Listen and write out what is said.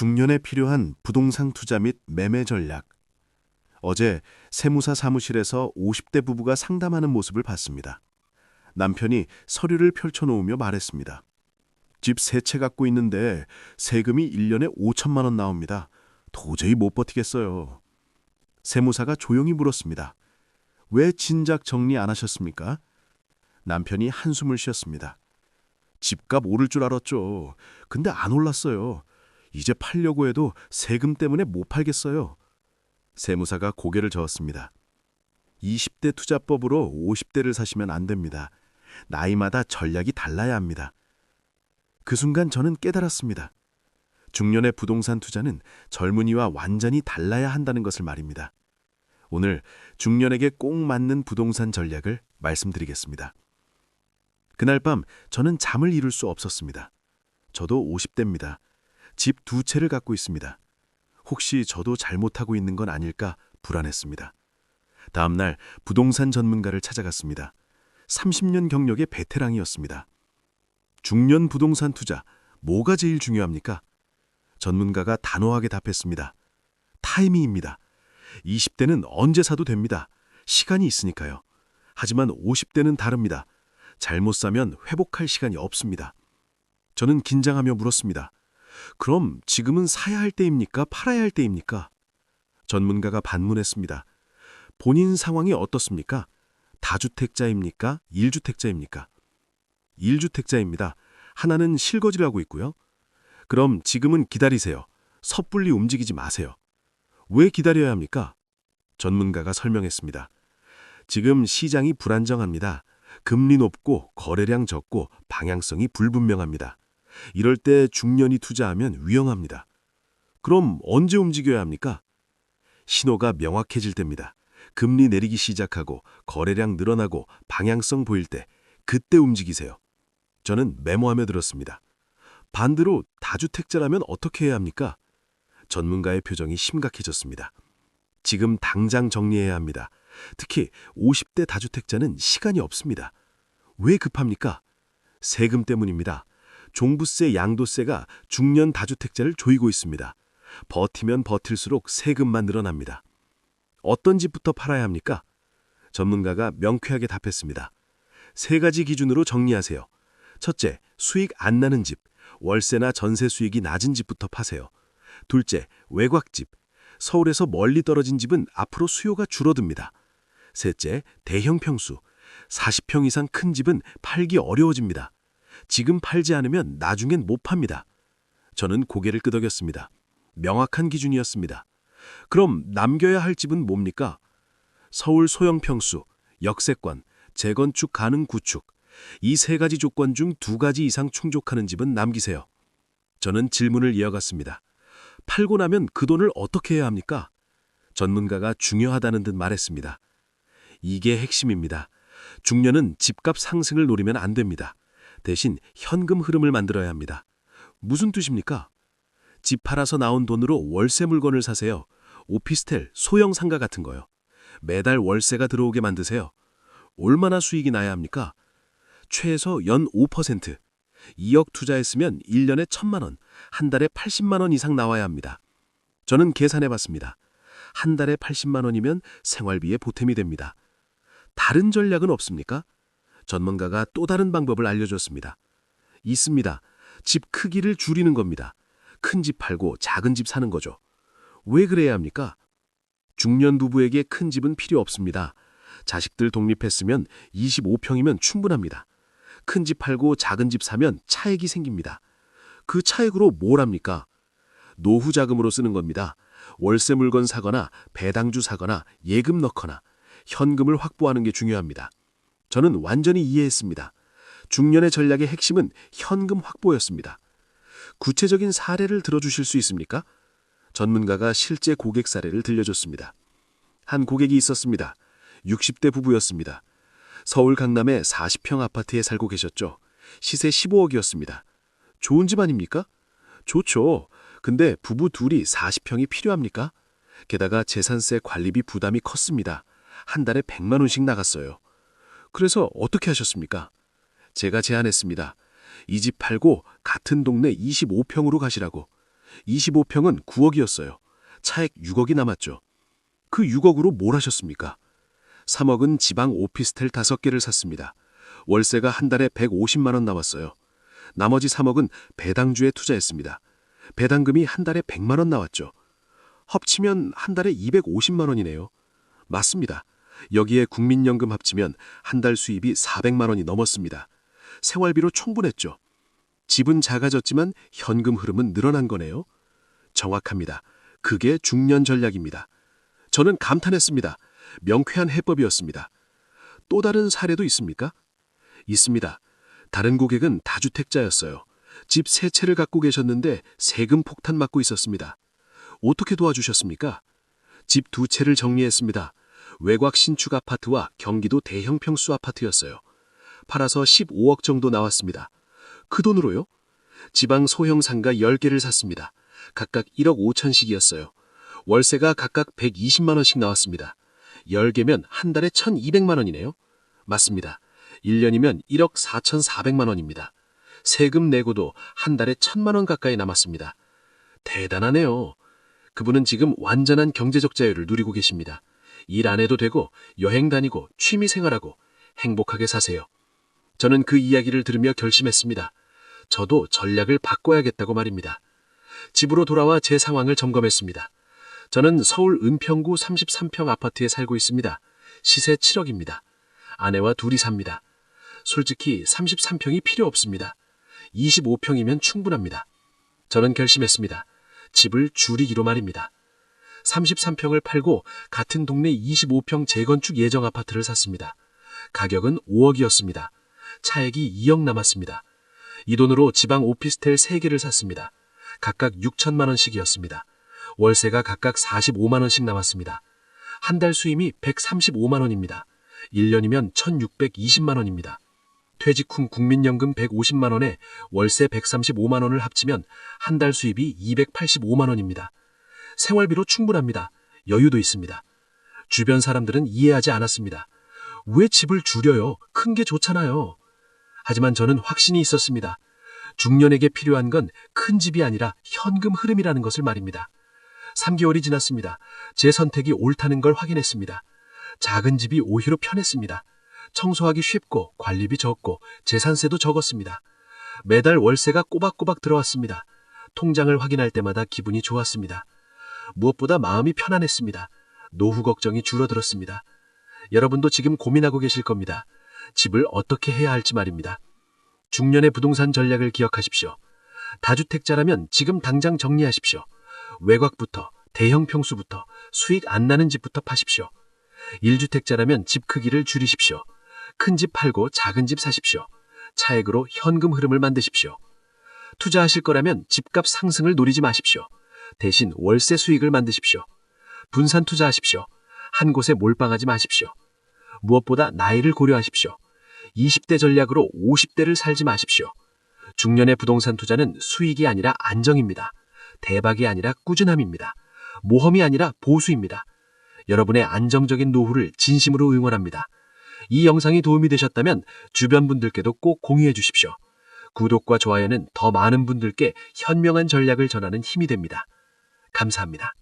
중년에 필요한 부동산 투자 및 매매 전략. 어제 세무사 사무실에서 50대 부부가 상담하는 모습을 봤습니다. 남편이 서류를 펼쳐놓으며 말했습니다. 집 세 채 갖고 있는데 세금이 1년에 5천만 원 나옵니다. 도저히 못 버티겠어요. 세무사가 조용히 물었습니다. 왜 진작 정리 안 하셨습니까? 남편이 한숨을 쉬었습니다. 집값 오를 줄 알았죠. 근데 안 올랐어요. 이제 팔려고 해도 세금 때문에 못 팔겠어요. 세무사가 고개를 저었습니다. 20대 투자법으로 50대를 사시면 안 됩니다. 나이마다 전략이 달라야 합니다. 그 순간 저는 깨달았습니다. 중년의 부동산 투자는 젊은이와 완전히 달라야 한다는 것을 말입니다. 오늘 중년에게 꼭 맞는 부동산 전략을 말씀드리겠습니다. 그날 밤 저는 잠을 이룰 수 없었습니다. 저도 50대입니다. 집 2채를 갖고 있습니다. 혹시 저도 잘못하고 있는 건 아닐까 불안했습니다. 다음 날 부동산 전문가를 찾아갔습니다. 30년 경력의 베테랑이었습니다. 중년 부동산 투자, 뭐가 제일 중요합니까? 전문가가 단호하게 답했습니다. 타이밍입니다. 20대는 언제 사도 됩니다. 시간이 있으니까요. 하지만 50대는 다릅니다. 잘못 사면 회복할 시간이 없습니다. 저는 긴장하며 물었습니다. 그럼 지금은 사야 할 때입니까? 팔아야 할 때입니까? 전문가가 반문했습니다. 본인 상황이 어떻습니까? 다주택자입니까? 1주택자입니까? 1주택자입니다. 하나는 실거주를 하고 있고요. 그럼 지금은 기다리세요. 섣불리 움직이지 마세요. 왜 기다려야 합니까? 전문가가 설명했습니다. 지금 시장이 불안정합니다. 금리 높고 거래량 적고 방향성이 불분명합니다. 이럴 때 중년이 투자하면 위험합니다. 그럼 언제 움직여야 합니까? 신호가 명확해질 때입니다. 금리 내리기 시작하고 거래량 늘어나고 방향성 보일 때 그때 움직이세요. 저는 메모하며 들었습니다. 반대로 다주택자라면 어떻게 해야 합니까? 전문가의 표정이 심각해졌습니다. 지금 당장 정리해야 합니다. 특히 50대 다주택자는 시간이 없습니다. 왜 급합니까? 세금 때문입니다. 종부세, 양도세가 중년 다주택자를 조이고 있습니다. 버티면 버틸수록 세금만 늘어납니다. 어떤 집부터 팔아야 합니까? 전문가가 명쾌하게 답했습니다. 3가지 기준으로 정리하세요. 첫째, 수익 안 나는 집, 월세나 전세 수익이 낮은 집부터 파세요. 둘째, 외곽집. 서울에서 멀리 떨어진 집은 앞으로 수요가 줄어듭니다. 셋째, 대형 평수. 40평 이상 큰 집은 팔기 어려워집니다. 지금 팔지 않으면 나중엔 못 팝니다. 저는 고개를 끄덕였습니다. 명확한 기준이었습니다. 그럼 남겨야 할 집은 뭡니까? 서울 소형 평수, 역세권, 재건축 가능 구축. 이 3가지 조건 중 2가지 이상 충족하는 집은 남기세요. 저는 질문을 이어갔습니다. 팔고 나면 그 돈을 어떻게 해야 합니까? 전문가가 중요하다는 듯 말했습니다. 이게 핵심입니다. 중년은 집값 상승을 노리면 안 됩니다. 대신 현금 흐름을 만들어야 합니다. 무슨 뜻입니까? 집 팔아서 나온 돈으로 월세 물건을 사세요. 오피스텔, 소형 상가 같은 거요. 매달 월세가 들어오게 만드세요. 얼마나 수익이 나야 합니까? 최소 연 5%. 2억 투자했으면 1년에 1,000만 원, 한 달에 80만 원 이상 나와야 합니다. 저는 계산해봤습니다. 한 달에 80만 원이면 생활비에 보탬이 됩니다. 다른 전략은 없습니까? 전문가가 또 다른 방법을 알려줬습니다. 있습니다. 집 크기를 줄이는 겁니다. 큰 집 팔고 작은 집 사는 거죠. 왜 그래야 합니까? 중년 부부에게 큰 집은 필요 없습니다. 자식들 독립했으면 25평이면 충분합니다. 큰 집 팔고 작은 집 사면 차액이 생깁니다. 그 차액으로 뭘 합니까? 노후 자금으로 쓰는 겁니다. 월세 물건 사거나 배당주 사거나 예금 넣거나 현금을 확보하는 게 중요합니다. 저는 완전히 이해했습니다. 중년의 전략의 핵심은 현금 확보였습니다. 구체적인 사례를 들어주실 수 있습니까? 전문가가 실제 고객 사례를 들려줬습니다. 한 고객이 있었습니다. 60대 부부였습니다. 서울 강남의 40평 아파트에 살고 계셨죠. 시세 15억이었습니다. 좋은 집 아닙니까? 좋죠. 근데 부부 둘이 40평이 필요합니까? 게다가 재산세 관리비 부담이 컸습니다. 한 달에 100만 원씩 나갔어요. 그래서 어떻게 하셨습니까? 제가 제안했습니다. 이 집 팔고 같은 동네 25평으로 가시라고. 25평은 9억이었어요. 차액 6억이 남았죠. 그 6억으로 뭘 하셨습니까? 3억은 지방 오피스텔 5개를 샀습니다. 월세가 한 달에 150만 원 나왔어요. 나머지 3억은 배당주에 투자했습니다. 배당금이 한 달에 100만 원 나왔죠. 합치면 한 달에 250만 원이네요. 맞습니다. 여기에 국민연금 합치면 한 달 수입이 400만 원이 넘었습니다. 생활비로 충분했죠. 집은 작아졌지만 현금 흐름은 늘어난 거네요. 정확합니다. 그게 중년 전략입니다. 저는 감탄했습니다. 명쾌한 해법이었습니다. 또 다른 사례도 있습니까? 있습니다. 다른 고객은 다주택자였어요. 집 3채를 갖고 계셨는데 세금 폭탄 맞고 있었습니다. 어떻게 도와주셨습니까? 집 2채를 정리했습니다. 외곽 신축 아파트와 경기도 대형 평수 아파트였어요. 팔아서 15억 정도 나왔습니다. 그 돈으로요? 지방 소형 상가 10개를 샀습니다. 각각 1억 5천씩이었어요. 월세가 각각 120만 원씩 나왔습니다. 10개면 한 달에 1,200만 원이네요. 맞습니다. 1년이면 1억 4,400만 원입니다. 세금 내고도 한 달에 1,000만 원 가까이 남았습니다. 대단하네요. 그분은 지금 완전한 경제적 자유를 누리고 계십니다. 일 안 해도 되고 여행 다니고 취미 생활하고 행복하게 사세요. 저는 그 이야기를 들으며 결심했습니다. 저도 전략을 바꿔야겠다고 말입니다. 집으로 돌아와 제 상황을 점검했습니다. 저는 서울 은평구 33평 아파트에 살고 있습니다. 시세 7억입니다. 아내와 둘이 삽니다. 솔직히 33평이 필요 없습니다. 25평이면 충분합니다. 저는 결심했습니다. 집을 줄이기로 말입니다. 33평을 팔고 같은 동네 25평 재건축 예정 아파트를 샀습니다. 가격은 5억이었습니다. 차액이 2억 남았습니다. 이 돈으로 지방 오피스텔 3개를 샀습니다. 각각 6천만 원씩이었습니다. 월세가 각각 45만 원씩 남았습니다. 한 달 수임이 135만 원입니다. 1년이면 1,620만 원입니다. 퇴직 후 국민연금 150만 원에 월세 135만 원을 합치면 한 달 수입이 285만 원입니다. 생활비로 충분합니다. 여유도 있습니다. 주변 사람들은 이해하지 않았습니다. 왜 집을 줄여요? 큰 게 좋잖아요. 하지만 저는 확신이 있었습니다. 중년에게 필요한 건 큰 집이 아니라 현금 흐름이라는 것을 말입니다. 3개월이 지났습니다. 제 선택이 옳다는 걸 확인했습니다. 작은 집이 오히려 편했습니다. 청소하기 쉽고 관리비 적고 재산세도 적었습니다. 매달 월세가 꼬박꼬박 들어왔습니다. 통장을 확인할 때마다 기분이 좋았습니다. 무엇보다 마음이 편안했습니다. 노후 걱정이 줄어들었습니다. 여러분도 지금 고민하고 계실 겁니다. 집을 어떻게 해야 할지 말입니다. 중년의 부동산 전략을 기억하십시오. 다주택자라면 지금 당장 정리하십시오. 외곽부터, 대형 평수부터, 수익 안 나는 집부터 파십시오. 1주택자라면 집 크기를 줄이십시오. 큰 집 팔고 작은 집 사십시오. 차액으로 현금 흐름을 만드십시오. 투자하실 거라면 집값 상승을 노리지 마십시오. 대신 월세 수익을 만드십시오. 분산 투자하십시오. 한 곳에 몰빵하지 마십시오. 무엇보다 나이를 고려하십시오. 20대 전략으로 50대를 살지 마십시오. 중년의 부동산 투자는 수익이 아니라 안정입니다. 대박이 아니라 꾸준함입니다. 모험이 아니라 보수입니다. 여러분의 안정적인 노후를 진심으로 응원합니다. 이 영상이 도움이 되셨다면 주변 분들께도 꼭 공유해 주십시오. 구독과 좋아요는 더 많은 분들께 현명한 전략을 전하는 힘이 됩니다. 감사합니다.